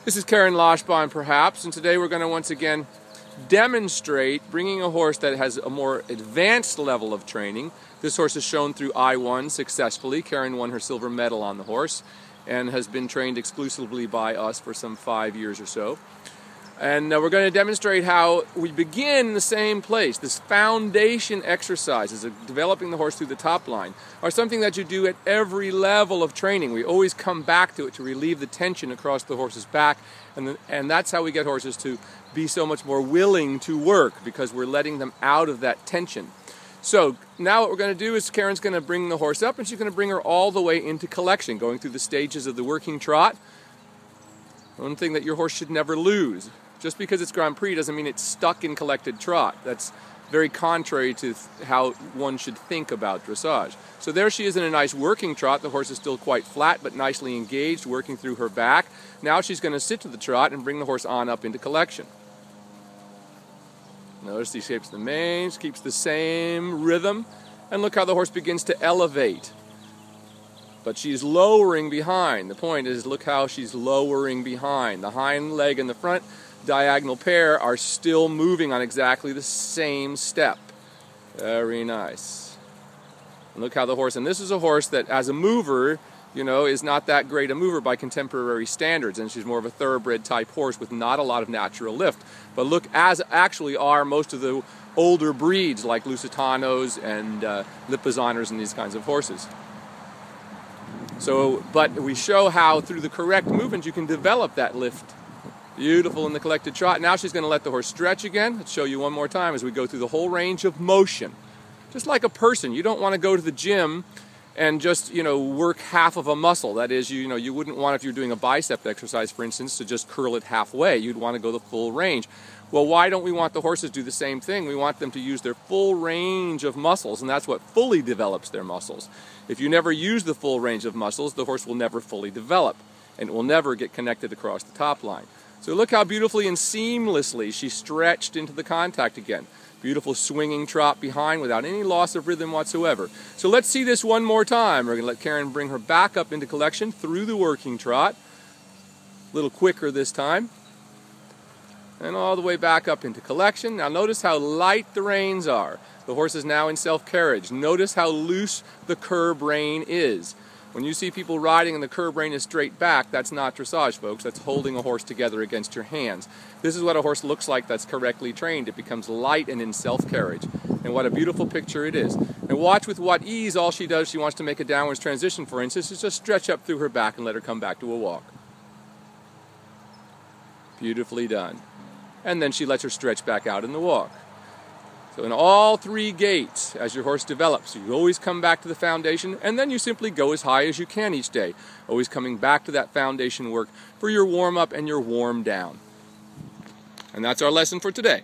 This is Karen Loshbaugh and Perhaps, and today we're going to once again demonstrate bringing a horse that has a more advanced level of training. This horse is shown through I-1 successfully. Karen won her silver medal on the horse and has been trained exclusively by us for some 5 years or so. And we're going to demonstrate how we begin in the same place. This foundation exercises of developing the horse through the top line are something that you do at every level of training. We always come back to it to relieve the tension across the horse's back, and that's how we get horses to be so much more willing to work, because we're letting them out of that tension. So now what we're going to do is Karen's going to bring the horse up, and she's going to bring her all the way into collection, going through the stages of the working trot. One thing that your horse should never lose. Just because it's Grand Prix doesn't mean it's stuck in collected trot. That's very contrary to how one should think about dressage. So there she is in a nice working trot. The horse is still quite flat but nicely engaged, working through her back. Now she's going to sit to the trot and bring the horse on up into collection. Notice he shapes the mane, keeps the same rhythm, and look how the horse begins to elevate. But she's lowering behind. The point is, look how she's lowering behind. The hind leg and the front diagonal pair are still moving on exactly the same step. Very nice. And look how the horse, and this is a horse that as a mover, you know, is not that great a mover by contemporary standards, and she's more of a thoroughbred type horse with not a lot of natural lift. But look, as actually are most of the older breeds like Lusitanos and Lipizzanos and these kinds of horses. So, but we show how through the correct movement you can develop that lift. Beautiful in the collected trot. Now she's going to let the horse stretch again. Let's show you one more time as we go through the whole range of motion. Just like a person, you don't want to go to the gym and just, work half of a muscle. That is, you wouldn't want, if you're doing a bicep exercise, for instance, to just curl it halfway. You'd want to go the full range. Well, why don't we want the horses to do the same thing? We want them to use their full range of muscles, and that's what fully develops their muscles. If you never use the full range of muscles, the horse will never fully develop, and it will never get connected across the top line. So look how beautifully and seamlessly she stretched into the contact again. Beautiful swinging trot behind without any loss of rhythm whatsoever. So let's see this one more time. We're going to let Karen bring her back up into collection through the working trot. A little quicker this time. And all the way back up into collection. Now notice how light the reins are. The horse is now in self-carriage. Notice how loose the curb rein is. When you see people riding and the curb rein is straight back, that's not dressage, folks. That's holding a horse together against your hands. This is what a horse looks like that's correctly trained. It becomes light and in self-carriage. And what a beautiful picture it is. And watch with what ease all she does. She wants to make a downwards transition, for instance, is just stretch up through her back and let her come back to a walk. Beautifully done. And then she lets her stretch back out in the walk. So in all three gaits, as your horse develops, you always come back to the foundation, and then you simply go as high as you can each day, always coming back to that foundation work for your warm-up and your warm-down. And that's our lesson for today.